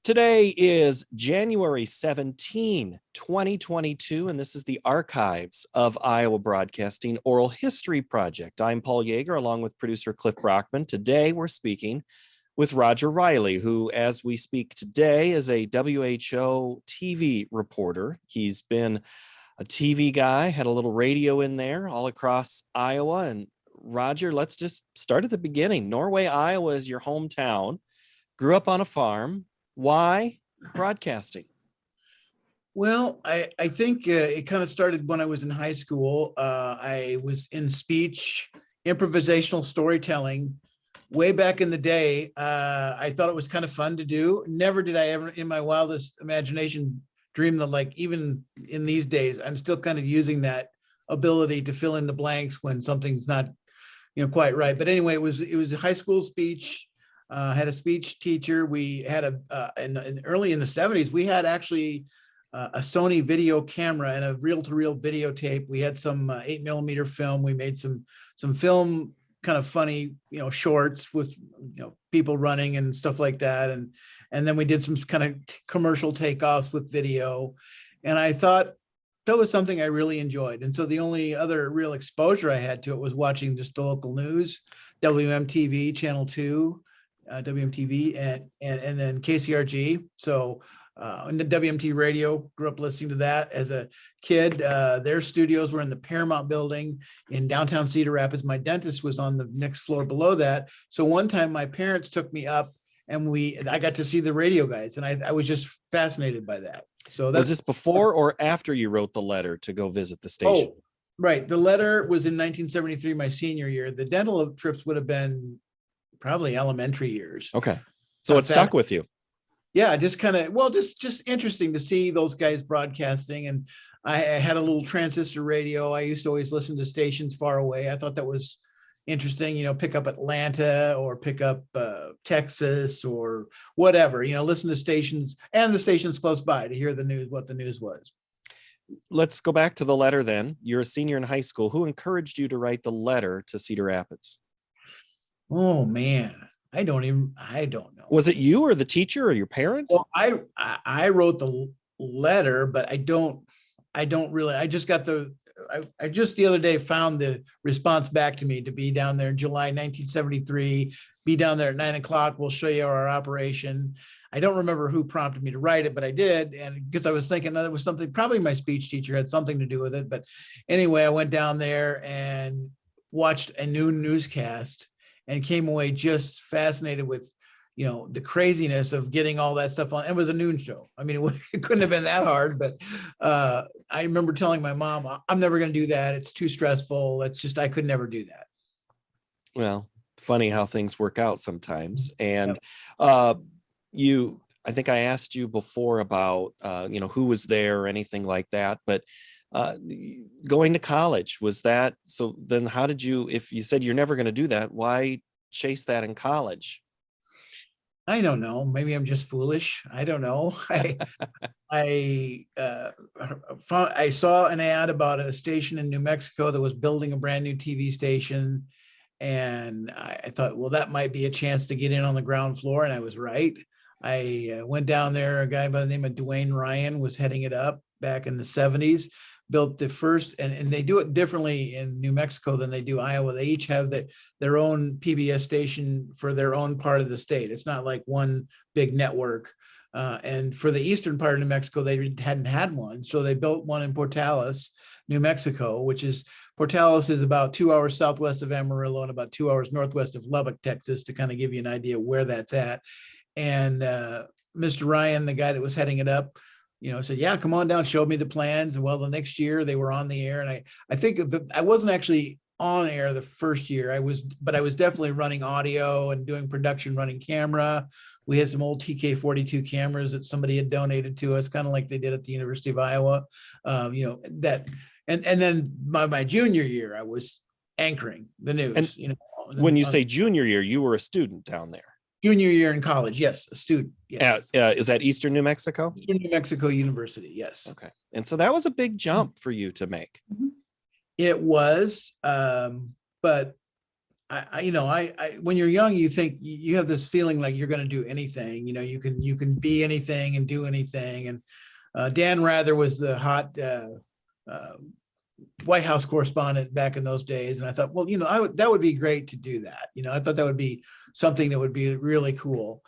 Today is January 17, 2022, and this is the Archives of Iowa Broadcasting Oral History Project. I'm Paul Yeager, along with producer Cliff Brockman. Today, we're speaking with Roger Riley, who, as we speak today, is a WHO-TV reporter. He's been a TV guy, had a little radio in there all across Iowa. And Roger, let's just start at the beginning. Norway, Iowa is your hometown. Grew up on a farm. Why broadcasting? Well, I think it kind of started when I was in high school. I was in speech, improvisational storytelling. Way back in the day, I thought it was kind of fun to do. Never did I ever, in my wildest imagination, dream that, like, even in these days, I'm still kind of using that ability to fill in the blanks when something's not, quite right. But anyway, it was a high school speech. Had a speech teacher. We had early in the 70s, we had actually a Sony video camera and a reel-to-reel videotape. We had some 8mm film. We made some film, kind of funny, shorts with, people running and stuff like that. And then we did some kind of commercial takeoffs with video. And I thought that was something I really enjoyed. And so the only other real exposure I had to it was watching just the local news, WMTV, Channel 2. WMTV and then KCRG. So in the WMT radio, grew up listening to that as a kid. Their studios were in the Paramount building in downtown Cedar Rapids. My dentist was on the next floor below that. So one time my parents took me up and I got to see the radio guys, and I was just fascinated by that. So was this before or after you wrote the letter to go visit the station? Oh, right. The letter was in 1973, my senior year. The dental trips would have been probably elementary years. Okay. So it stuck with you. Yeah, just kind of, just interesting to see those guys broadcasting. And I had a little transistor radio. I used to always listen to stations far away. I thought that was interesting, pick up Atlanta or pick up Texas or whatever, listen to stations and the stations close by to hear the news, what the news was. Let's go back to the letter then. You're a senior in high school. Who encouraged you to write the letter to Cedar Rapids? Oh man, I don't know. Was it you or the teacher or your parent? Well, I wrote the letter, but I don't really, I just the other day found the response back to me to be down there in July 1973, be down there at 9 o'clock. We'll show you our operation. I don't remember who prompted me to write it, but I did. And because I was thinking that it was something, probably my speech teacher had something to do with it. But anyway, I went down there and watched a new newscast and came away just fascinated with, the craziness of getting all that stuff on. It was a noon show. I mean, it couldn't have been that hard, but I remember telling my mom, I'm never going to do that. It's too stressful. I could never do that. Well, funny how things work out sometimes. And I think I asked you before about, who was there or anything like that, but going to college, was that, so then how did you, if you said you're never going to do that, why chase that in college? I don't know. Maybe I'm just foolish. I don't know. I saw an ad about a station in New Mexico that was building a brand new TV station. And I thought, well, that might be a chance to get in on the ground floor. And I was right. I went down there. A guy by the name of Dwayne Ryan was heading it up back in the 70s. Built the first, and they do it differently in New Mexico than they do Iowa. They each have their own PBS station for their own part of the state. It's not like one big network. And for the eastern part of New Mexico, they hadn't had one. So they built one in Portales, New Mexico, Portales is about 2 hours southwest of Amarillo and about 2 hours northwest of Lubbock, Texas, to kind of give you an idea where that's at. And Mr. Ryan, the guy that was heading it up, said, yeah, come on down, showed me the plans. And well, the next year they were on the air. And I think I wasn't actually on air the first year. But I was definitely running audio and doing production, running camera. We had some old TK-42 cameras that somebody had donated to us, kind of like they did at the University of Iowa. And then my junior year, I was anchoring the news. And when you say junior year, you were a student down there. Junior year in college, yes, a student. Yes. Is that Eastern New Mexico? Eastern New Mexico University, yes. Okay. And so that was a big jump for you to make. It was, but when you're young, you think you have this feeling like you're going to do anything. You can be anything and do anything. And Dan Rather was the hot White House correspondent back in those days, and I thought, well, that would be great to do that. I thought that would be something that would be really cool.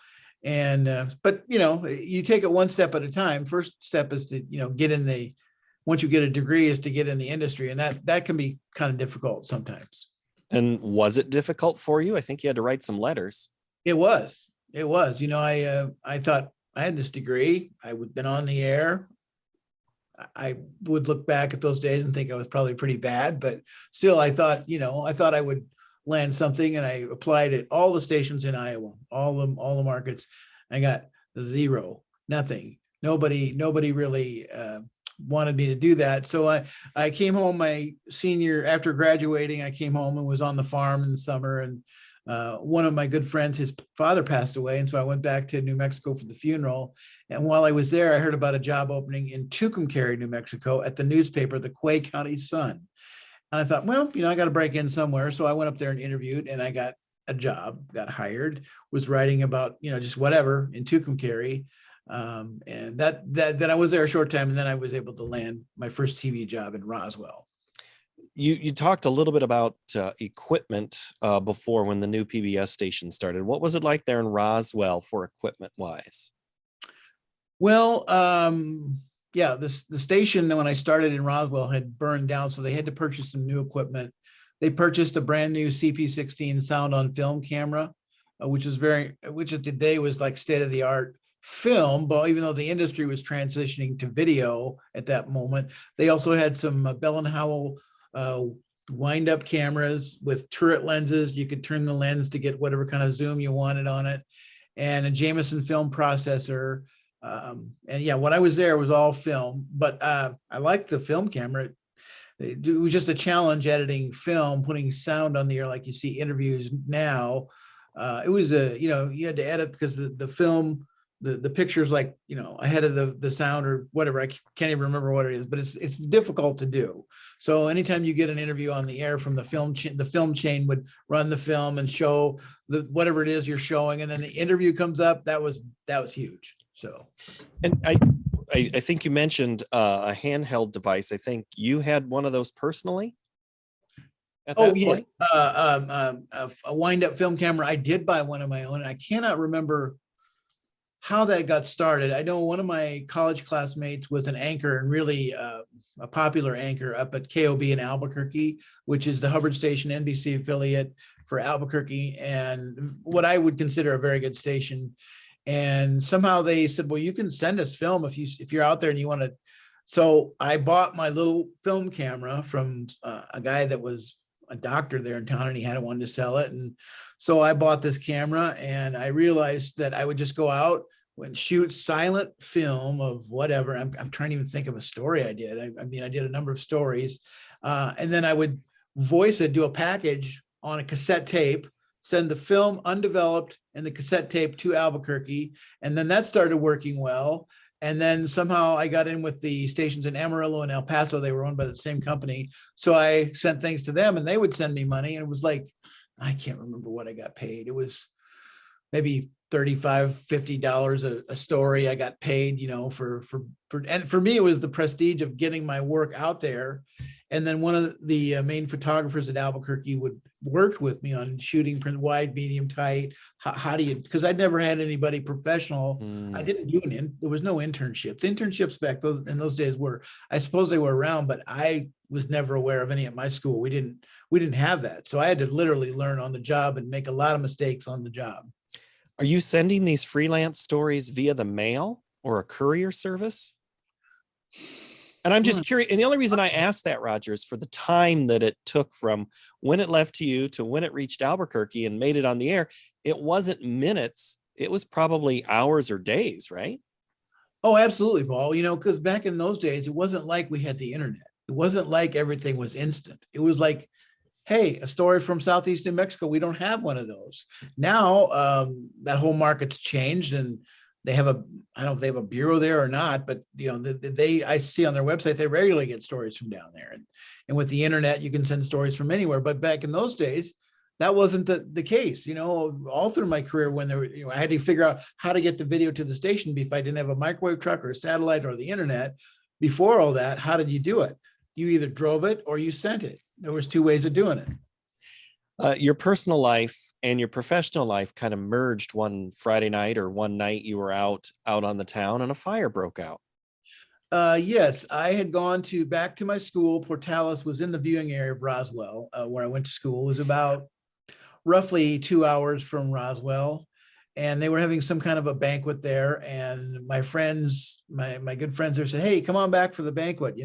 And but you take it one step at a time. First step is to get in the once you get a degree is to get in the industry, and that can be kind of difficult sometimes. And was it difficult for you? I think you had to write some letters. It was. I thought I had this degree. I would been on the air. I would look back at those days and think I was probably pretty bad, but still, I thought I would land something, and I applied at all the stations in Iowa, all the markets. I got zero, nothing. Nobody really wanted me to do that. So I came home my senior after graduating. I came home and was on the farm in the summer, and one of my good friends, his father passed away, and so I went back to New Mexico for the funeral. And while I was there, I heard about a job opening in Tucumcari, New Mexico, at the newspaper, the Quay County Sun. And I thought, well, I got to break in somewhere. So I went up there and interviewed, and I got a job, got hired, was writing about, just whatever in Tucumcari. And then I was there a short time, and then I was able to land my first TV job in Roswell. You talked a little bit about equipment before when the new PBS station started. What was it like there in Roswell for equipment wise? Well, yeah, the station when I started in Roswell had burned down, so they had to purchase some new equipment. They purchased a brand new CP16 sound on film camera, which at the day was like state of the art film, but even though the industry was transitioning to video at that moment, they also had some Bell and Howell wind up cameras with turret lenses. You could turn the lens to get whatever kind of zoom you wanted on it, and a Jameson film processor. And yeah, when I was there, it was all film, but I liked the film camera. It was just a challenge editing film, putting sound on the air like you see interviews now. It was you had to edit because the film, the pictures like, ahead of the sound or whatever. I can't even remember what it is, but it's difficult to do. So anytime you get an interview on the air from the film chain would run the film and show whatever it is you're showing. And then the interview comes up. That was huge. So, and I think you mentioned a handheld device. I think you had one of those personally. Oh yeah, a wind-up film camera. I did buy one of my own. I cannot remember how that got started. I know one of my college classmates was an anchor, and really a popular anchor up at KOB in Albuquerque, which is the Hubbard Station NBC affiliate for Albuquerque, and what I would consider a very good station. And somehow they said, well, you can send us film if you're out there and you want to. So I bought my little film camera from a guy that was a doctor there in town, and he had wanted to sell it. And so I bought this camera, and I realized that I would just go out and shoot silent film of whatever. I'm trying to even think of a story I did. I did a number of stories. And then I would voice it, do a package on a cassette tape, send the film undeveloped and the cassette tape to Albuquerque. And then that started working well. And then somehow I got in with the stations in Amarillo and El Paso. They were owned by the same company. So I sent things to them, and they would send me money. And it was like, I can't remember what I got paid. It was maybe $35, $50 a story I got paid, and for me, it was the prestige of getting my work out there. And then one of the main photographers at Albuquerque worked with me on shooting print wide, medium, tight. How do you, because I'd never had anybody professional. I didn't do there was no internships. Internships back in those days I suppose they were around, but I was never aware of any at my school. We didn't have that. So I had to literally learn on the job and make a lot of mistakes on the job. Are you sending these freelance stories via the mail or a courier service? And I'm just curious. And the only reason I asked that, Roger, is for the time that it took from when it left to you to when it reached Albuquerque and made it on the air. It wasn't minutes. It was probably hours or days, right? Oh, absolutely, Paul. Because back in those days, it wasn't like we had the internet. It wasn't like everything was instant. It was like, hey, a story from Southeast New Mexico. We don't have one of those. Now, that whole market's changed, and they have I don't know if they have a bureau there or not, but I see on their website, they regularly get stories from down there. And with the internet, you can send stories from anywhere. But back in those days, that wasn't the case, all through my career when there were, I had to figure out how to get the video to the station if I didn't have a microwave truck or a satellite or the internet. Before all that, how did you do it? You either drove it or you sent it. There was two ways of doing it. Your personal life and your professional life kind of merged one Friday night, or one night you were out on the town and a fire broke out. Yes, I had gone back to my school. Portales was in the viewing area of Roswell, where I went to school. It was about roughly 2 hours from Roswell, and they were having some kind of a banquet there. And my friends, my good friends there said, "Hey, come on back for the banquet,"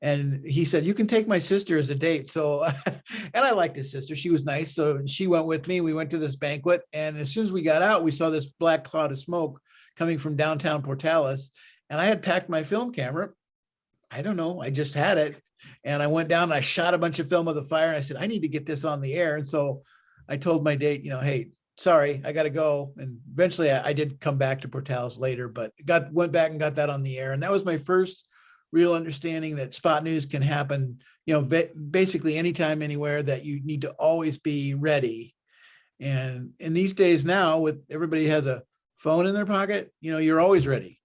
and he said, "You can take my sister as a date." So, and I liked his sister. She was nice. So she went with me. We went to this banquet. And as soon as we got out, we saw this black cloud of smoke coming from downtown Portales. And I had packed my film camera. I don't know. I just had it. And I went down and I shot a bunch of film of the fire. And I said, I need to get this on the air. And so I told my date, hey, sorry, I got to go. And eventually I did come back to Portales later, but went back and got that on the air. And that was my first real understanding that spot news can happen, basically anytime, anywhere, that you need to always be ready. And in these days now, with everybody has a phone in their pocket, you're always ready.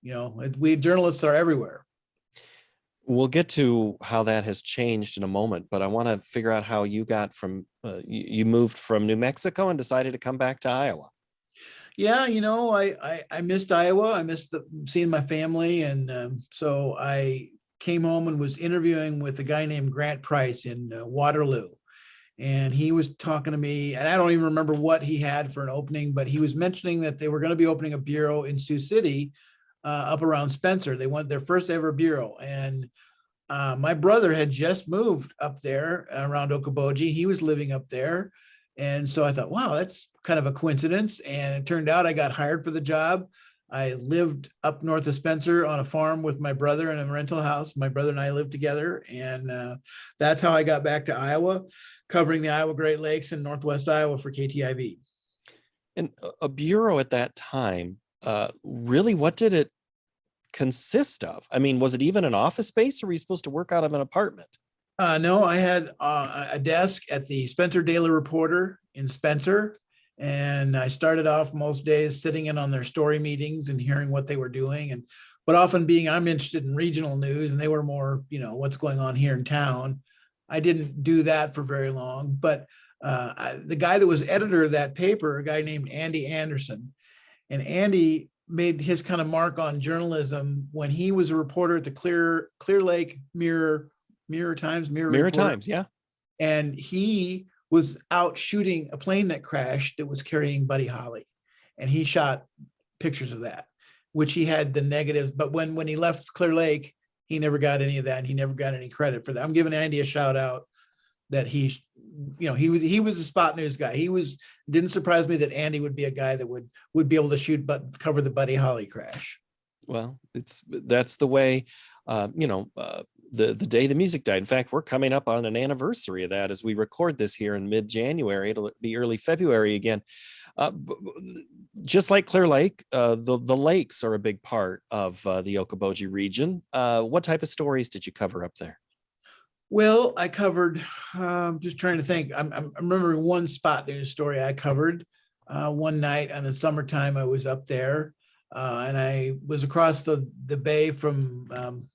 We journalists are everywhere. We'll get to how that has changed in a moment, but I want to figure out how you got from, you moved from New Mexico and decided to come back to Iowa. Yeah, I missed Iowa. I missed seeing my family. And so I came home and was interviewing with a guy named Grant Price in Waterloo. And he was talking to me, and I don't even remember what he had for an opening, but he was mentioning that they were going to be opening a bureau in Sioux City, up around Spencer. They went their first ever bureau. And my brother had just moved up there around Okoboji. He was living up there. And so I thought, wow, that's kind of a coincidence. And it turned out I got hired for the job. I lived up north of Spencer on a farm with my brother in a rental house. My brother and I lived together. And that's how I got back to Iowa, covering the Iowa Great Lakes and Northwest Iowa for KTIV. And a bureau at that time, really, what did it consist of? I mean, was it even an office space, or were you supposed to work out of an apartment? No, I had a desk at the Spencer Daily Reporter in Spencer. And I started off most days sitting in on their story meetings and hearing what they were doing. But often I'm interested in regional news, and they were more, what's going on here in town. I didn't do that for very long, but the guy that was editor of that paper, a guy named Andy Anderson, and Andy made his kind of mark on journalism when he was a reporter at the Clear Lake Mirror Times. Yeah. And he was out shooting a plane that crashed that was carrying Buddy Holly. And he shot pictures of that, which he had the negatives. But when he left Clear Lake, he never got any of that. And he never got any credit for that. I'm giving Andy a shout out that he was a spot news guy. Didn't surprise me that Andy would be a guy that would be able to shoot, but cover the Buddy Holly crash. Well, that's the way, the day the music died. In fact, we're coming up on an anniversary of that as we record this here in mid-January. It'll be early February again. Just like Clear Lake, the lakes are a big part of the Okoboji region. What type of stories did you cover up there? Well, I covered, just trying to think. I'm remembering one spot news story I covered one night in the summertime. I was up there, and I was across the bay from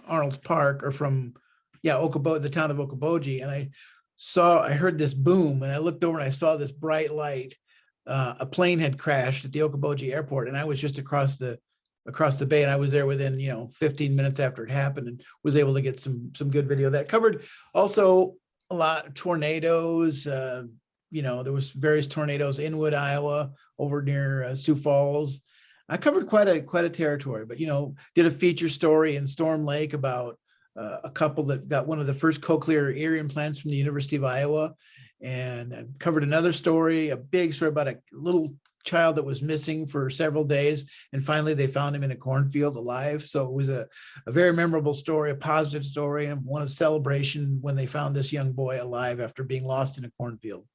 Arnold's Park, or from the town of Okoboji, and I heard this boom, and I looked over and I saw this bright light. A plane had crashed at the Okoboji airport, and I was just across the bay, and I was there within 15 minutes after it happened, and was able to get some good video that covered also a lot of tornadoes. There was various tornadoes in Wood, Iowa, over near Sioux Falls. I covered quite a territory, but did a feature story in Storm Lake about a couple that got one of the first cochlear ear implants from the University of Iowa, and I covered another story, a big story about a little child that was missing for several days, and finally they found him in a cornfield alive. So it was a very memorable story, a positive story, and one of celebration when they found this young boy alive after being lost in a cornfield.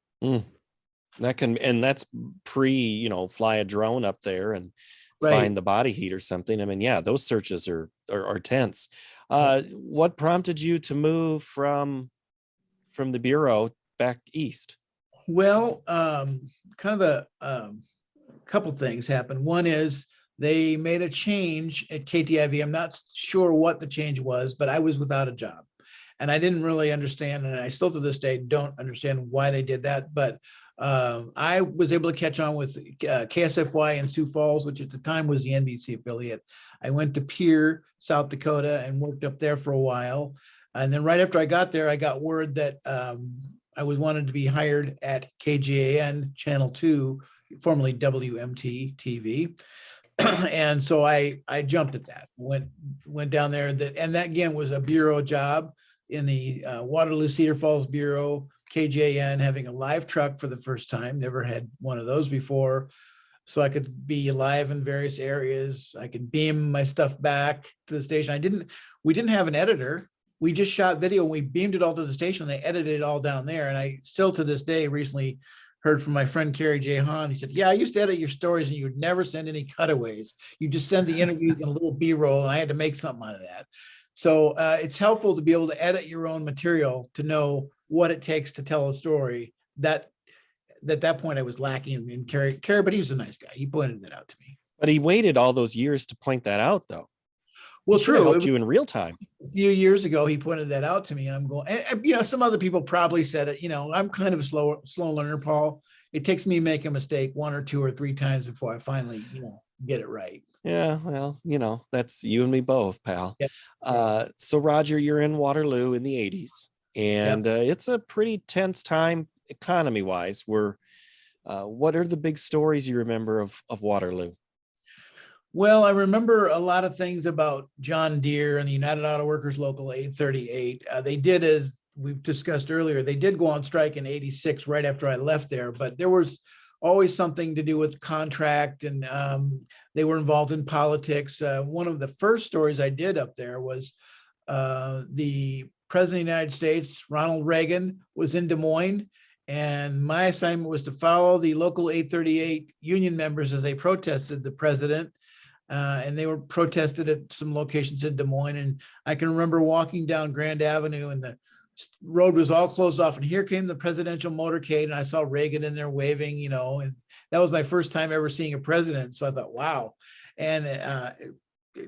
That's pre, fly a drone up there and right. Find the body heat or something. I mean, yeah, those searches are tense. What prompted you to move from the bureau back east? Well, kind of a couple things happened. One is they made a change at KTIV. I'm not sure what the change was, but I was without a job. And I didn't really understand, and I still to this day don't understand why they did that. But I was able to catch on with KSFY in Sioux Falls, which at the time was the NBC affiliate. I went to Pierre, South Dakota, and worked up there for a while. And then right after I got there, I got word that I was wanted to be hired at KGAN Channel 2, formerly WMT-TV. And so I jumped at that, went down there, and that again was a bureau job in the Waterloo Cedar Falls Bureau, KGAN, having a live truck for the first time. Never had one of those before. So I could be live in various areas. I could beam my stuff back to the station. We didn't have an editor. We just shot video and we beamed it all to the station. They edited it all down there. And I still to this day recently heard from my friend Kerry J. Hahn. He said, yeah, I used to edit your stories and you would never send any cutaways. You just send the interviews and a little B-roll, and I had to make something out of that. So it's helpful to be able to edit your own material to know what it takes to tell a story. That at that point I was lacking in Kerry, but he was a nice guy. He pointed that out to me. But he waited all those years to point that out, though. Well, true. Helped you in real time. A few years ago, he pointed that out to me, and I'm going. And, some other people probably said it. I'm kind of a slow learner, Paul. It takes me make a mistake 1 or 2 or 3 times before I finally, get it right. Yeah, well, that's you and me both, pal. Yep. So Roger, you're in Waterloo in the 80s, and it's a pretty tense time economy-wise. What are the big stories you remember of Waterloo? Well, I remember a lot of things about John Deere and the United Auto Workers Local 838. They did, as we've discussed earlier, they did go on strike in 86 right after I left there, but there was always something to do with contract, and they were involved in politics. One of the first stories I did up there was the President of the United States, Ronald Reagan, was in Des Moines, and my assignment was to follow the local 838 union members as they protested the president. And they were protested at some locations in Des Moines. And I can remember walking down Grand Avenue and the road was all closed off. And here came the presidential motorcade. And I saw Reagan in there waving, and that was my first time ever seeing a president. So I thought, wow. And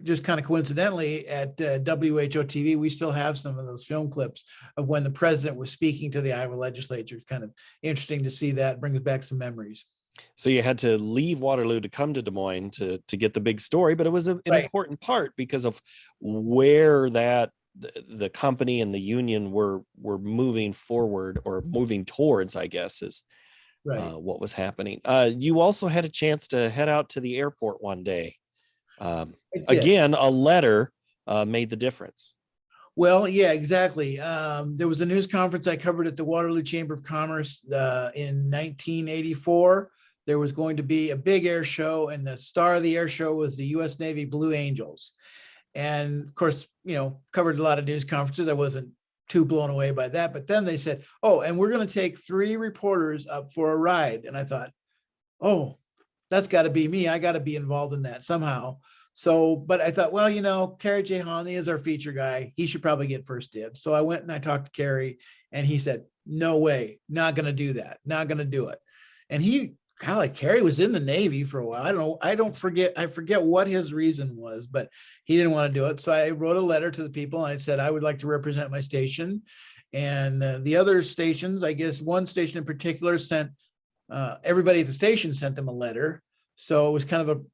just kind of coincidentally at WHO-TV, we still have some of those film clips of when the president was speaking to the Iowa legislature. It's kind of interesting to see that. Brings back some memories. So you had to leave Waterloo to come to Des Moines to get the big story, but it was an important part because of where the company and the union were moving forward, or moving towards, I guess, is what was happening. You also had a chance to head out to the airport one day. Again, a letter made the difference. Well, yeah, exactly. There was a news conference I covered at the Waterloo Chamber of Commerce in 1984. There was going to be a big air show, and the star of the air show was the U.S. Navy Blue Angels. And of course, covered a lot of news conferences. I wasn't too blown away by that. But then they said, oh, and we're going to take 3 reporters up for a ride. And I thought, oh, that's got to be me. I got to be involved in that somehow. So, but I thought, well, Kerry J. Honley is our feature guy. He should probably get first dibs. So I went and I talked to Kerry, and he said, no way, not going to do that. Not going to do it. And Kerry was in the Navy for a while. I forget what his reason was, but he didn't want to do it. So I wrote a letter to the people, and I said, I would like to represent my station. And the other stations, I guess one station in particular sent, everybody at the station sent them a letter. So it was kind of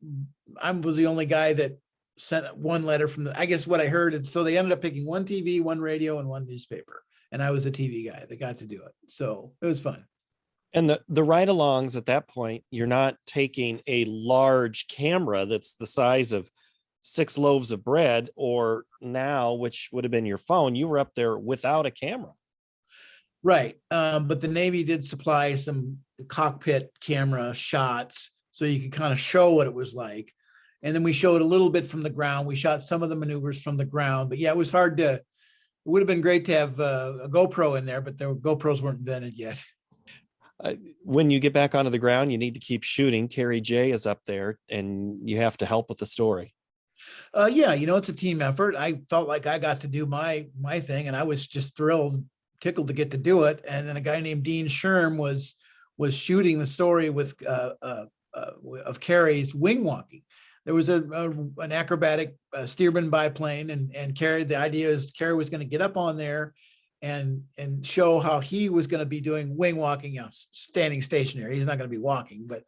I was the only guy that sent one letter from I guess what I heard. And so they ended up picking 1 TV, 1 radio, and 1 newspaper. And I was a TV guy that got to do it. So it was fun. And the ride-alongs at that point, you're not taking a large camera that's the size of 6 loaves of bread, or now, which would have been your phone. You were up there without a camera. Right. But the Navy did supply some cockpit camera shots, so you could kind of show what it was like. And then we showed a little bit from the ground. We shot some of the maneuvers from the ground. But yeah, it was hard it would have been great to have a GoPro in there, but GoPros weren't invented yet. When you get back onto the ground, you need to keep shooting. Kerry J is up there, and you have to help with the story. Yeah, it's a team effort. I felt like I got to do my thing, and I was just thrilled tickled to get to do it. And then a guy named Dean Sherm was shooting the story with of Carrie's wing walking. There was an acrobatic Stearman biplane, and Carrie, the idea is Carrie was going to get up on there and show how he was going to be doing wing walking, standing stationary. He's not going to be walking, but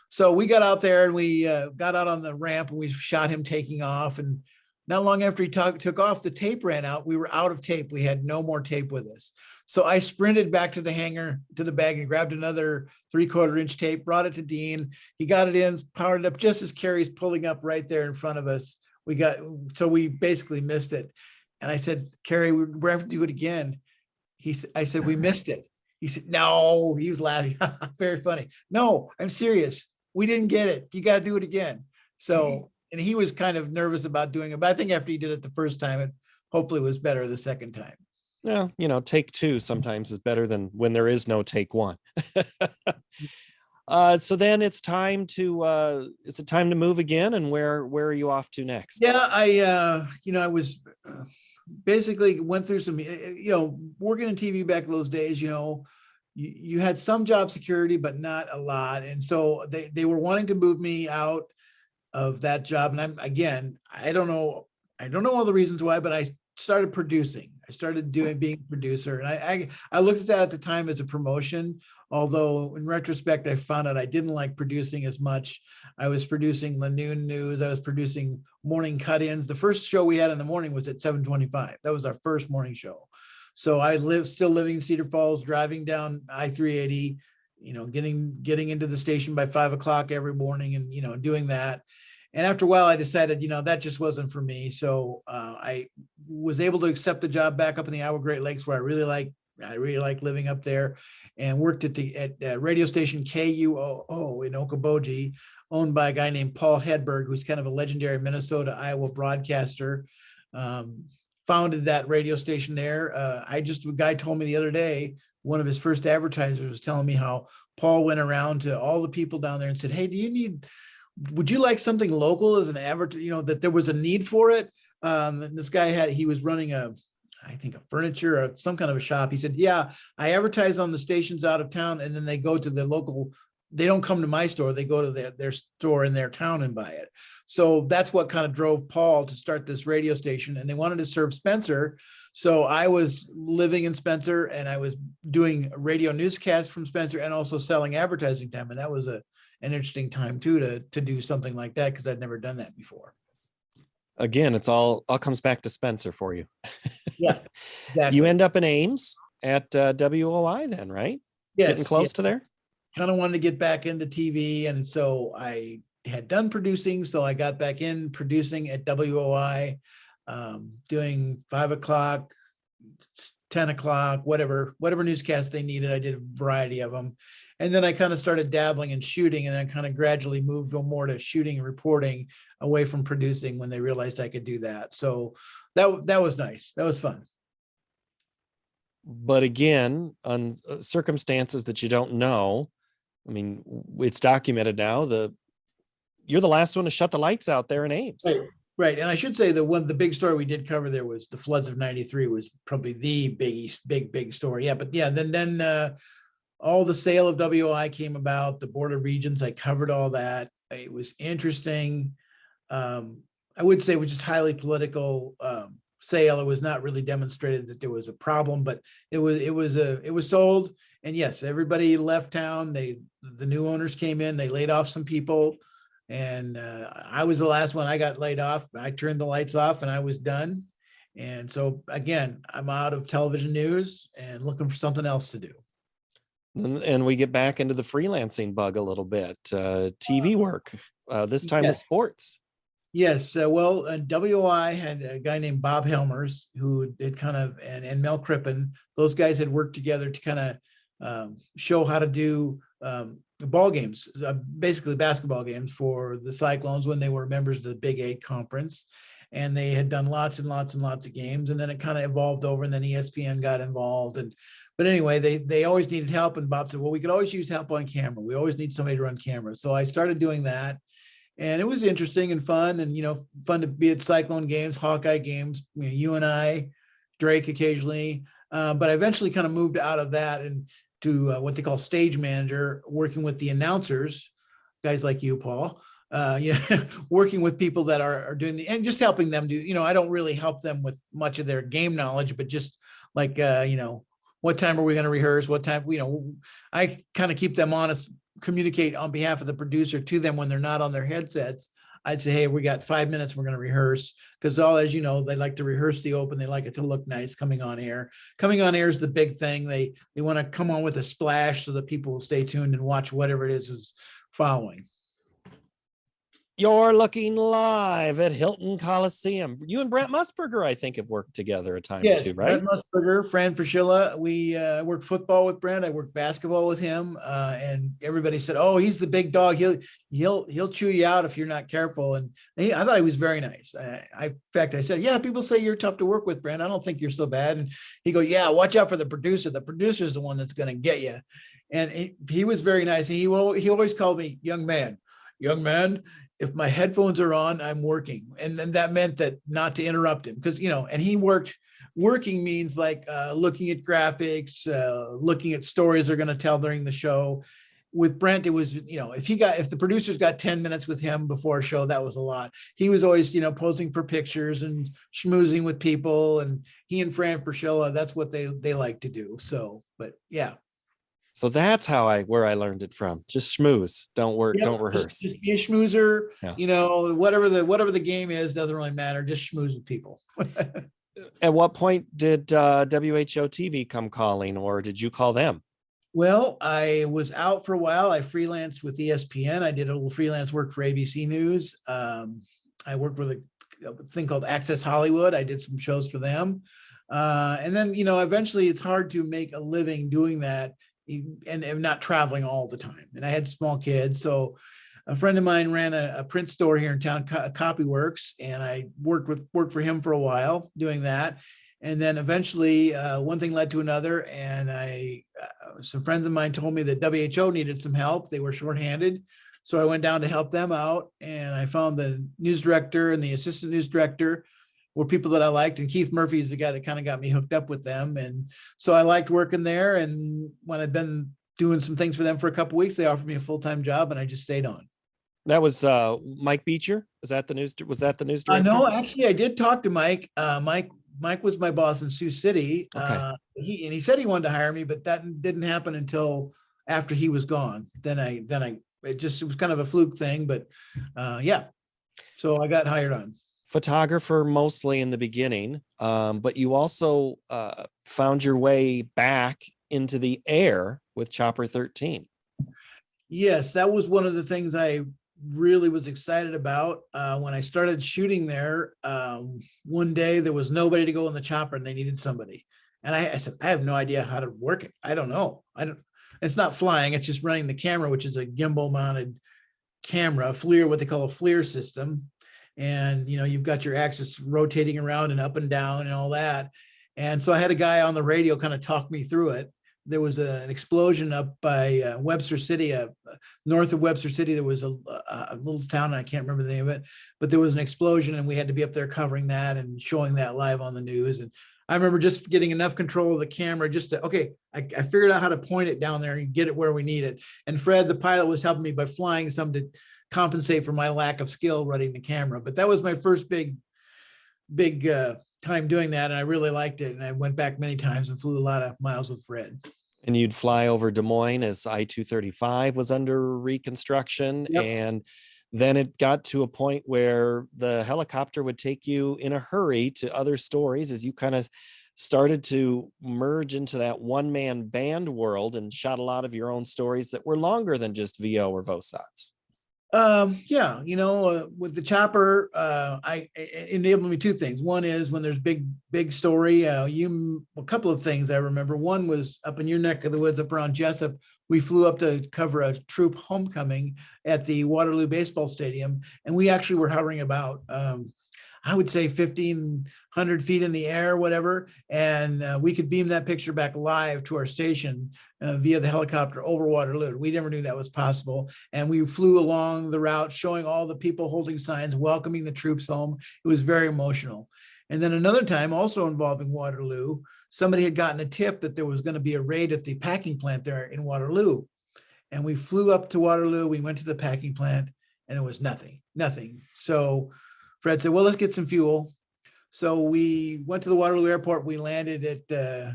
so we got out there and we got out on the ramp and we shot him taking off. And not long after he took off, the tape ran out. We were out of tape. We had no more tape with us. So I sprinted back to the hangar, to the bag, and grabbed another 3/4 inch tape, brought it to Dean. He got it in, powered it up just as Carrie's pulling up right there in front of us. So we basically missed it. And I said, Carrie, we're going to have to do it again. I said, we missed it. He said, no, he was laughing. Very funny. No, I'm serious. We didn't get it. You got to do it again. So, and he was kind of nervous about doing it, but I think after he did it the first time, it hopefully was better the second time. Well, take two sometimes is better than when there is no take one. So then it's time to is it time to move again? And where are you off to next? Yeah, I was basically went through some, working in TV back in those days, you had some job security, but not a lot. And so they were wanting to move me out of that job. And I don't know all the reasons why, but I started producing. I started being a producer. And I looked at that at the time as a promotion, although in retrospect, I found out I didn't like producing as much. I was producing the noon news. I was producing morning cut-ins. The first show we had in the morning was at 7:25. That was our first morning show. So I still living in Cedar Falls, driving down I-380, getting into the station by 5 o'clock every morning and, doing that. And after a while, I decided, that just wasn't for me. So I was able to accept the job back up in the Iowa Great Lakes, where I really like living up there, and worked at radio station KUOO in Okoboji, owned by a guy named Paul Hedberg, who's kind of a legendary Minnesota, Iowa broadcaster. Founded that radio station there. A guy told me the other day, one of his first advertisers was telling me how Paul went around to all the people down there and said, hey, would you like something local as an advertiser, that there was a need for it? And this guy he was running I think a furniture or some kind of a shop. He said, yeah, I advertise on the stations out of town, and then they go to the local, they don't come to my store, they go to their store in their town and buy it. So that's what kind of drove Paul to start this radio station, and they wanted to serve Spencer. So I was living in Spencer, and I was doing radio newscasts from Spencer and also selling advertising time. And that was an interesting time too, to do something like that, because I'd never done that before. Again, it's all comes back to Spencer for you. Yeah, exactly. You end up in Ames at WOI then, right? Yes, getting close to there. Kind of wanted to get back into TV, and so I had done producing, so I got back in producing at WOI, doing 5 o'clock, 10 o'clock, whatever newscast they needed. I did a variety of them. And then I kind of started dabbling in shooting, and I kind of gradually moved more to shooting and reporting away from producing when they realized I could do that. So that was nice. That was fun. But again, on circumstances that you don't know, I mean, it's documented now. You're the last one to shut the lights out there in Ames. Right. And I should say that the big story we did cover there was the floods of '93 was probably the big story. Yeah. But yeah, then all the sale of WOI came about, the Board of Regents, I covered all that. It was interesting. I would say it was just highly political sale. It was not really demonstrated that there was a problem, but it was sold. And yes, everybody left town. The new owners came in, they laid off some people. And I was the last one. I got laid off. I turned the lights off and I was done. And so again, I'm out of television news and looking for something else to do. And we get back into the freelancing bug a little bit, TV work, this time with sports. Yes. Well, WOI had a guy named Bob Helmers who did and Mel Crippen. Those guys had worked together to kind of show how to do ball games, basically basketball games for the Cyclones when they were members of the Big 8 conference. And they had done lots and lots and lots of games. And then it kind of evolved over, and then ESPN got involved. But anyway, they always needed help. And Bob said, well, we could always use help on camera. We always need somebody to run camera. So I started doing that. And it was interesting and fun, and, fun to be at Cyclone games, Hawkeye games, you and I, Drake occasionally. But I eventually kind of moved out of that and to what they call stage manager, working with the announcers, guys like you, Paul. Working with people that are doing and just helping them do, I don't really help them with much of their game knowledge, but just like, what time are we going to rehearse? What time, I kind of keep them honest, communicate on behalf of the producer to them when they're not on their headsets. I'd say, hey, we got 5 minutes, we're going to rehearse. Because as you know, they like to rehearse the open. They like it to look nice coming on air. Coming on air is the big thing. They want to come on with a splash so that people will stay tuned and watch whatever it is following. You're looking live at Hilton Coliseum. You and Brent Musburger, I think, have worked together a time or two, right? Brent Musburger, Fran Fraschilla. We worked football with Brent. I worked basketball with him, and everybody said, "Oh, he's the big dog. He'll chew you out if you're not careful." And I thought he was very nice. In fact, I said, "Yeah, people say you're tough to work with, Brent. I don't think you're so bad." And he goes, "Yeah, watch out for the producer. The producer's the one that's going to get you." And he was very nice. He always called me young man. If my headphones are on, I'm working. And then that meant that not to interrupt him because, and he working means like looking at graphics, looking at stories they're going to tell during the show. With Brent, it was, if the producers got 10 minutes with him before a show, that was a lot. He was always, posing for pictures and schmoozing with people. And he and Fran Fraschilla, that's what they like to do. So, but yeah. So that's where I learned it from. Just schmooze. Don't work. Don't rehearse. Just be a schmoozer. Yeah. Whatever the game is, doesn't really matter. Just schmooze with people. At what point did WHO-TV come calling, or did you call them? Well, I was out for a while. I freelanced with ESPN. I did a little freelance work for ABC News. I worked with a thing called Access Hollywood. I did some shows for them. And then, eventually it's hard to make a living doing that and not traveling all the time. And I had small kids. So a friend of mine ran a print store here in town, Copyworks, and I worked for him for a while doing that. And then eventually one thing led to another. And some friends of mine told me that WHO needed some help. They were shorthanded. So I went down to help them out. And I found the news director and the assistant news director were people that I liked. And Keith Murphy is the guy that kind of got me hooked up with them. And so I liked working there. And when I'd been doing some things for them for a couple of weeks, they offered me a full-time job and I just stayed on. That was Mike Beecher. Was that the news director? No, actually I did talk to Mike. Mike was my boss in Sioux City. Okay. He said he wanted to hire me, but that didn't happen until after he was gone. Then it was kind of a fluke thing, but yeah. So I got hired on. Photographer mostly in the beginning, but you also found your way back into the air with Chopper 13. Yes, that was one of the things I really was excited about. When I started shooting there, one day there was nobody to go in the chopper and they needed somebody. And I said, I have no idea how to work it. I don't know. It's not flying. It's just running the camera, which is a gimbal mounted camera, FLIR, what they call a FLIR system. And, you've got your axis rotating around and up and down and all that. And so I had a guy on the radio kind of talk me through it. There was an explosion up by Webster City, north of Webster City. There was a little town, and I can't remember the name of it, but there was an explosion and we had to be up there covering that and showing that live on the news. And I remember just getting enough control of the camera I figured out how to point it down there and get it where we need it. And Fred, the pilot, was helping me by flying some to compensate for my lack of skill running the camera. But that was my first big time doing that. And I really liked it. And I went back many times and flew a lot of miles with Fred. And you'd fly over Des Moines as I-235 was under reconstruction. Yep. And then it got to a point where the helicopter would take you in a hurry to other stories as you kind of started to merge into that one-man band world and shot a lot of your own stories that were longer than just VO or VOSATs. Yeah, with the chopper, it enabled me two things. One is when there's big story, a couple of things I remember. One was up in your neck of the woods up around Jessup. We flew up to cover a troop homecoming at the Waterloo Baseball Stadium. And we actually were hovering about, I would say 1,500 feet in the air, whatever. And we could beam that picture back live to our station via the helicopter over Waterloo. We never knew that was possible. And we flew along the route, showing all the people holding signs, welcoming the troops home. It was very emotional. And then another time, also involving Waterloo, somebody had gotten a tip that there was going to be a raid at the packing plant there in Waterloo. And we flew up to Waterloo. We went to the packing plant and it was nothing. So Fred said, well, let's get some fuel. So we went to the Waterloo airport. We landed at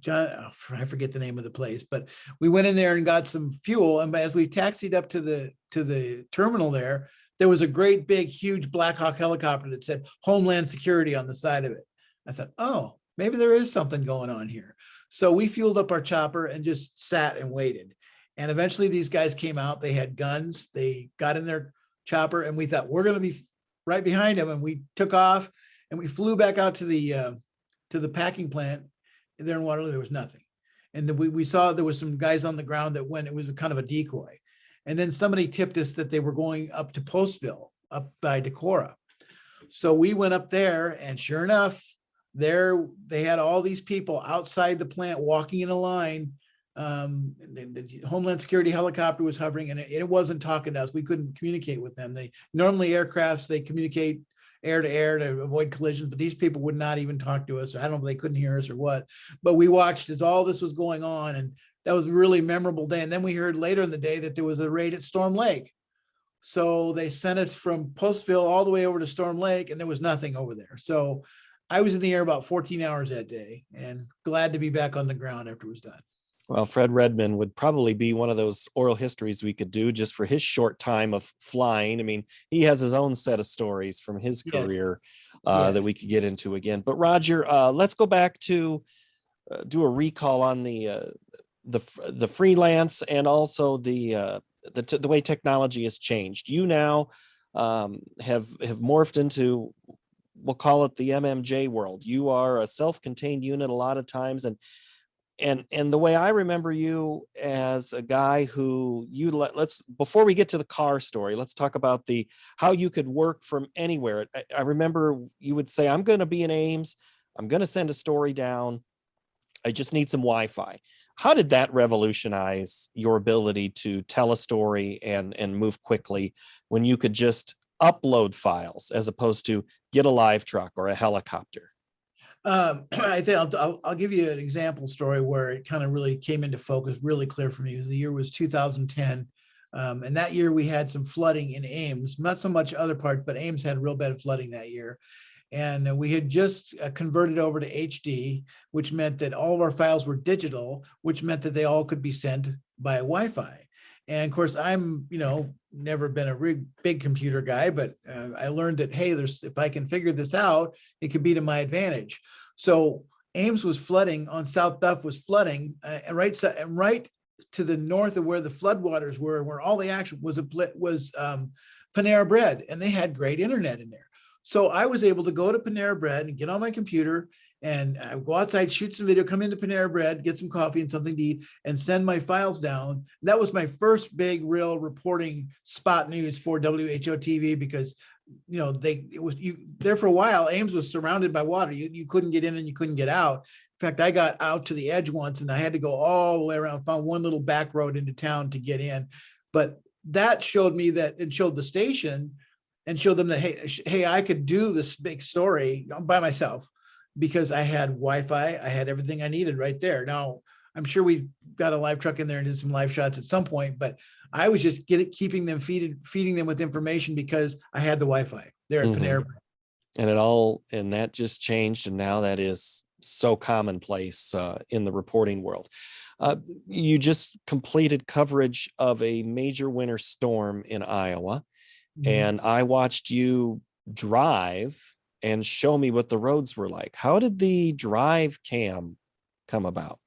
I forget the name of the place, but we went in there and got some fuel. And as we taxied up to the terminal there was a great big, huge Black Hawk helicopter that said Homeland Security on the side of it. I thought, oh, maybe there is something going on here. So we fueled up our chopper and just sat and waited. And eventually these guys came out. They had guns. They got in their chopper and we thought we're going to be right behind them. And we took off and we flew back out to the packing plant there in Waterloo. There was nothing. And then we saw there was some guys on the ground that went, it was kind of a decoy. And then somebody tipped us that they were going up to Postville, up by Decorah. So we went up there and sure enough, there they had all these people outside the plant walking in a line. The Homeland Security helicopter was hovering and it wasn't talking to us. We couldn't communicate with them. They normally aircrafts, they communicate air to air to avoid collisions, but these people would not even talk to us. I don't know if they couldn't hear us or what, but we watched as all this was going on. And that was a really memorable day. And then we heard later in the day that there was a raid at Storm Lake. So they sent us from Postville all the way over to Storm Lake and there was nothing over there. So I was in the air about 14 hours that day and glad to be back on the ground after it was done. Well, Fred Redmond would probably be one of those oral histories we could do just for his short time of flying. I mean, he has his own set of stories from his career that we could get into again. But Roger, let's go back to do a recall on the freelance and also the way technology has changed. You now have morphed into, we'll call it the MMJ world. You are a self-contained unit a lot of times, and the way I remember you as a guy who let's before we get to the car story, let's talk about how you could work from anywhere. I remember you would say, I'm going to be in Ames, I'm going to send a story down, I just need some Wi-Fi. How did that revolutionize your ability to tell a story and move quickly when you could just upload files as opposed to get a live truck or a helicopter? I think I'll give you an example story where it kind of really came into focus, really clear for me. The year was 2010. And that year we had some flooding in Ames, not so much other parts, but Ames had real bad flooding that year. And we had just converted over to HD, which meant that all of our files were digital, which meant that they all could be sent by Wi-Fi. And of course, I'm, never been a big computer guy, but I learned that, hey, if I can figure this out, it could be to my advantage. So Ames was flooding on South Duff was flooding, and right to the north of where the floodwaters were, where all the action was Panera Bread, and they had great internet in there. So I was able to go to Panera Bread and get on my computer and go outside, shoot some video, come into Panera Bread, get some coffee and something to eat, and send my files down. That was my first big, real reporting spot news for WHO-TV because, there for a while, Ames was surrounded by water. You couldn't get in and you couldn't get out. In fact, I got out to the edge once and I had to go all the way around, found one little back road into town to get in. But that showed me that it showed the station and showed them that, hey, I could do this big story by myself, because I had Wi-Fi, I had everything I needed right there. Now, I'm sure we got a live truck in there and did some live shots at some point, but I was just feeding them with information because I had the Wi-Fi there at Panera Bread. And that just changed, and now that is so commonplace in the reporting world. You just completed coverage of a major winter storm in Iowa, and I watched you drive and show me what the roads were like. How did the drive cam come about?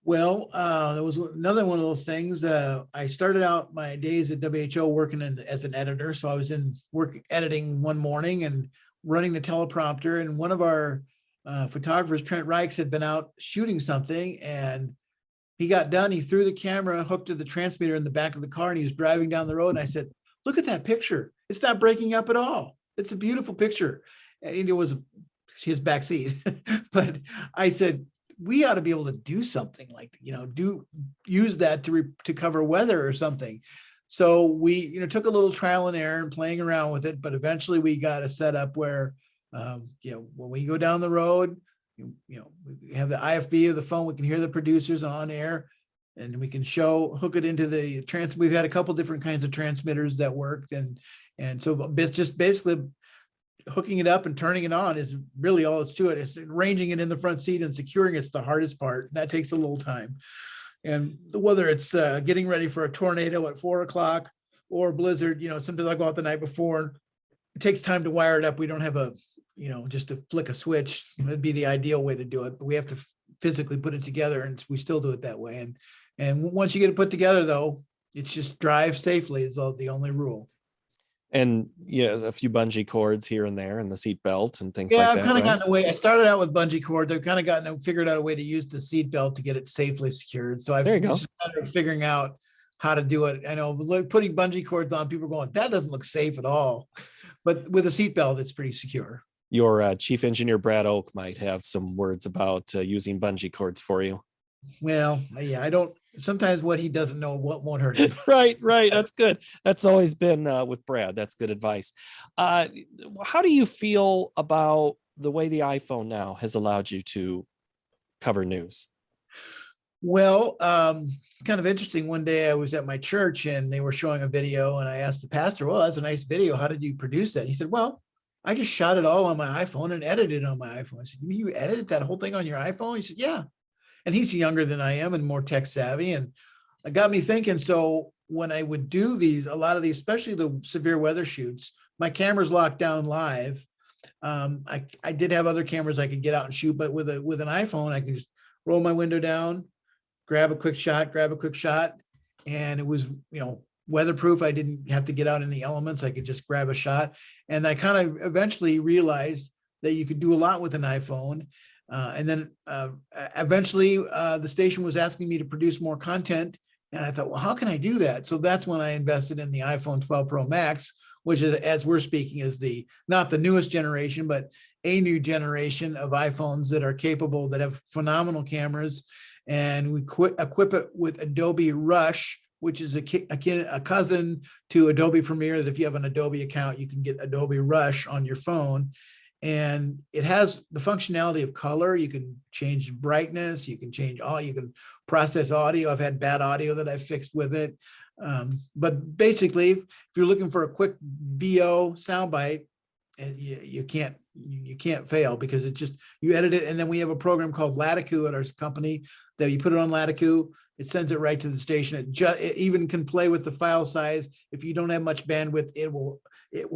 Well, that was another one of those things. I started out my days at WHO working as an editor. So I was in work editing one morning and running the teleprompter. And one of our photographers, Trent Reichs, had been out shooting something. And he got done. He threw the camera hooked to the transmitter in the back of the car and he was driving down the road. And I said, look at that picture. It's not breaking up at all. It's a beautiful picture. And it was his backseat. But I said, we ought to be able to do something like, use that to cover weather or something. So we, took a little trial and error and playing around with it, but eventually we got a setup where, when we go down the road, we have the IFB of the phone. We can hear the producers on air, and we can hook it into the We've had a couple different kinds of transmitters that worked, and so just basically hooking it up and turning it on is really all it's to it. It's arranging it in the front seat and securing it's the hardest part. That takes a little time. And whether it's getting ready for a tornado at 4 o'clock or blizzard, sometimes I go out the night before. It takes time to wire it up. We don't have just to flick a switch. It'd be the ideal way to do it, but we have to physically put it together, and we still do it that way. And once you get it put together, though, it's just drive safely is the only rule. And a few bungee cords here and there, and the seat belt and things Yeah, like I've that. kind of right? gotten away. I started out with bungee cords. I've kind of figured out a way to use the seat belt to get it safely secured. So I've just kind of figuring out how to do it. I know putting bungee cords on, people are going, that doesn't look safe at all. But with a seat belt, it's pretty secure. Your chief engineer, Brad Oak, might have some words about using bungee cords for you. Well, yeah, I don't. Sometimes what he doesn't know won't hurt him. Right. That's good. That's always been with Brad. That's good advice. How do you feel about the way the iPhone now has allowed you to cover news? Well, kind of interesting. One day I was at my church and they were showing a video, and I asked the pastor, well, that's a nice video. How did you produce that? He said, well, I just shot it all on my iPhone and edited it on my iPhone. I said, you edited that whole thing on your iPhone? He said, yeah. And he's younger than I am and more tech savvy. And it got me thinking. So when I would do a lot of these, especially the severe weather shoots, my camera's locked down live. I did have other cameras I could get out and shoot, but with an iPhone, I could just roll my window down, grab a quick shot. And it was, weatherproof. I didn't have to get out in the elements. I could just grab a shot. And I kind of eventually realized that you could do a lot with an iPhone. And then eventually the station was asking me to produce more content. And I thought, well, how can I do that? So that's when I invested in the iPhone 12 Pro Max, which is, as we're speaking, is not the newest generation, but a new generation of iPhones that are capable, that have phenomenal cameras. And we equip it with Adobe Rush, which is a cousin to Adobe Premiere, that if you have an Adobe account, you can get Adobe Rush on your phone. And it has the functionality of color. You can change brightness. You can you can process audio. I've had bad audio that I've fixed with it. But basically, if you're looking for a quick VO soundbite, you can't fail, because you edit it. And then we have a program called Latitude at our company that you put it on Latitude. It sends it right to the station. It even can play with the file size. If you don't have much bandwidth, it will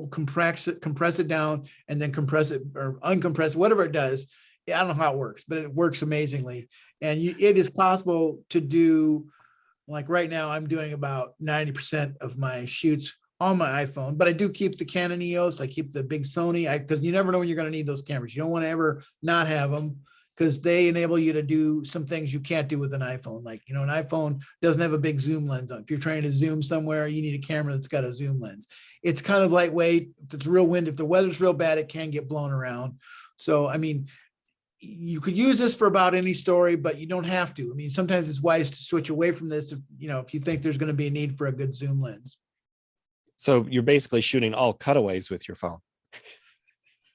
compress it down, and then compress it or uncompress, whatever it does. I don't know how it works, but it works amazingly. And it is possible to do, like right now, I'm doing about 90% of my shoots on my iPhone, but I do keep the Canon EOS. I keep the big Sony, because you never know when you're going to need those cameras. You don't want to ever not have them, because they enable you to do some things you can't do with an iPhone. Like, an iPhone doesn't have a big zoom lens on. If you're trying to zoom somewhere, you need a camera that's got a zoom lens. It's kind of lightweight. If it's real wind, if the weather's real bad, it can get blown around. So, I mean, you could use this for about any story, but you don't have to. I mean, sometimes it's wise to switch away from this if you think there's going to be a need for a good zoom lens. So you're basically shooting all cutaways with your phone.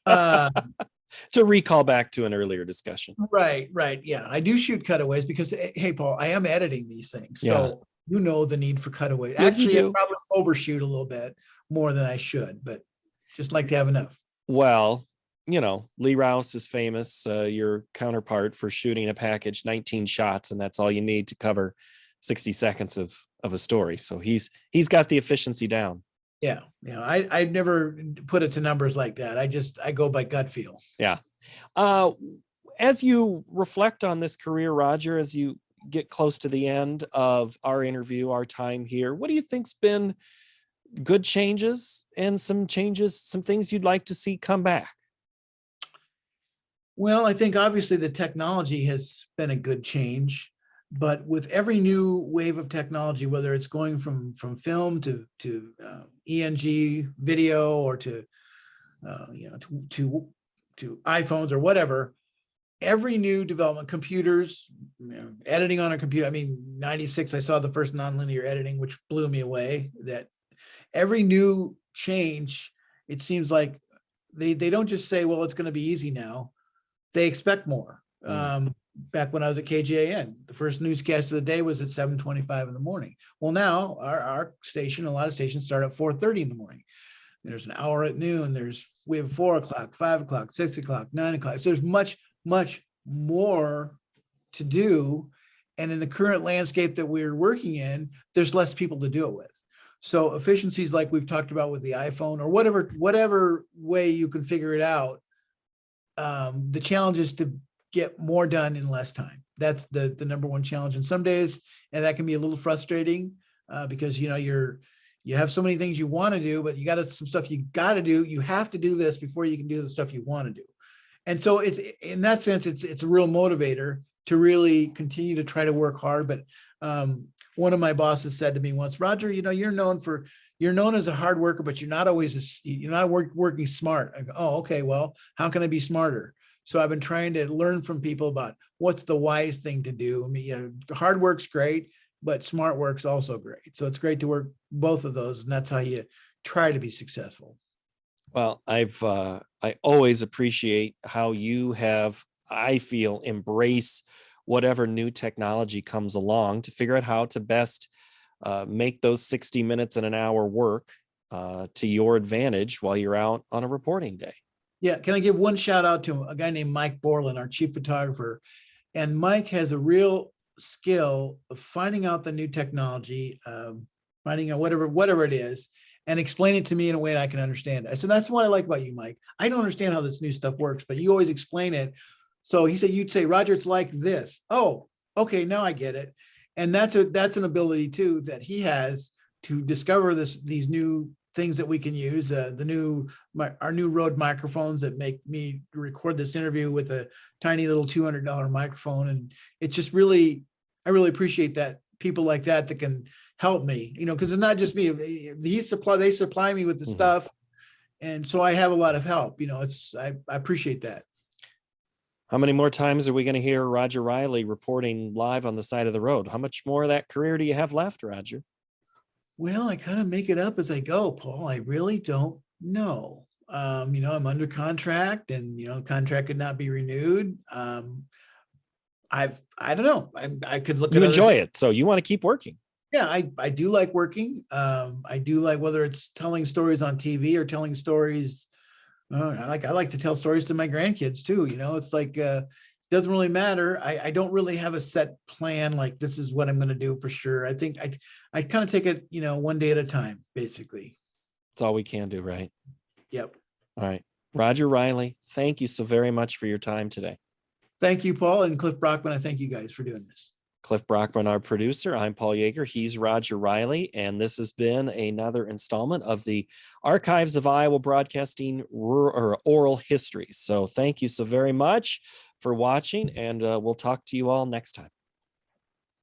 To recall back to an earlier discussion. Right. Yeah, I do shoot cutaways because, hey, Paul, I am editing these things. So the need for cutaways. Yes, actually, I probably overshoot a little bit more than I should, but just like to have enough. Well, Lee Rouse is famous, your counterpart, for shooting a package, 19 shots, and that's all you need to cover 60 seconds of a story. So he's got the efficiency down. Yeah. I've never put it to numbers like that. I go by gut feel. Yeah. As you reflect on this career, Roger, as you get close to the end of our interview, our time here, what do you think's been good changes and some things you'd like to see come back? Well, I think obviously the technology has been a good change. But with every new wave of technology, whether it's going from film to ENG video, or to iPhones or whatever, every new development, computers, editing on a computer. I mean, 96, I saw the first nonlinear editing, which blew me away. That every new change, it seems like they don't just say, well, it's going to be easy now. they expect more. Back when I was at KGAN, the first newscast of the day was at 7:25 in the morning. Well, now our station, a lot of stations start at 4:30 in the morning. There's an hour at noon. We have 4 o'clock, 5 o'clock, 6 o'clock, 9 o'clock. So there's much, much more to do. And in the current landscape that we're working in, there's less people to do it with. So efficiencies like we've talked about with the iPhone or whatever way you can figure it out, the challenge is to get more done in less time. That's the number one challenge. And some days, and that can be a little frustrating because you have so many things you want to do, but you got some stuff you got to do. You have to do this before you can do the stuff you want to do. And so it's in that sense, it's a real motivator to really continue to try to work hard. But one of my bosses said to me once, Roger, you're known as a hard worker, but you're not always working smart. I go, oh, okay. Well, how can I be smarter? So I've been trying to learn from people about what's the wise thing to do. I mean, hard work's great, but smart work's also great. So it's great to work both of those, and that's how you try to be successful. Well, I always appreciate how you have, I feel, embrace whatever new technology comes along to figure out how to best make those 60 minutes and an hour work to your advantage while you're out on a reporting day. Yeah, can I give one shout out to a guy named Mike Borland, our chief photographer? And Mike has a real skill of finding out the new technology, finding out whatever it is, and explain it to me in a way that I can understand. I said, that's what I like about you, Mike. I don't understand how this new stuff works, but you always explain it. So he said, you'd say, Roger, it's like this. Oh, okay, now I get it. And that's an ability too that he has to discover these new things that we can use. Our new Rode microphones that make me record this interview with a tiny little $200 microphone, and it's just I really appreciate that people like that can help me. Because it's not just me. They supply me with the stuff, and so I have a lot of help. I appreciate that. How many more times are we going to hear Roger Riley reporting live on the side of the road? How much more of that career do you have left, Roger? Well, I kind of make it up as I go, Paul. I really don't know. I'm under contract, and contract could not be renewed. I don't know. I could look. You enjoy it, so you want to keep working. Yeah, I do like working. I do like whether it's telling stories on TV or telling stories. I like to tell stories to my grandkids too. It's like doesn't really matter. I don't really have a set plan, like this is what I'm going to do for sure. I think I kind of take it, one day at a time, basically. That's all we can do, right? Yep. All right. Roger Riley, thank you so very much for your time today. Thank you, Paul, and Cliff Brockman. I thank you guys for doing this. Cliff Brockman, our producer. I'm Paul Yeager. He's Roger Riley. And this has been another installment of the Archives of Iowa Broadcasting Oral History. So thank you so very much for watching, and we'll talk to you all next time.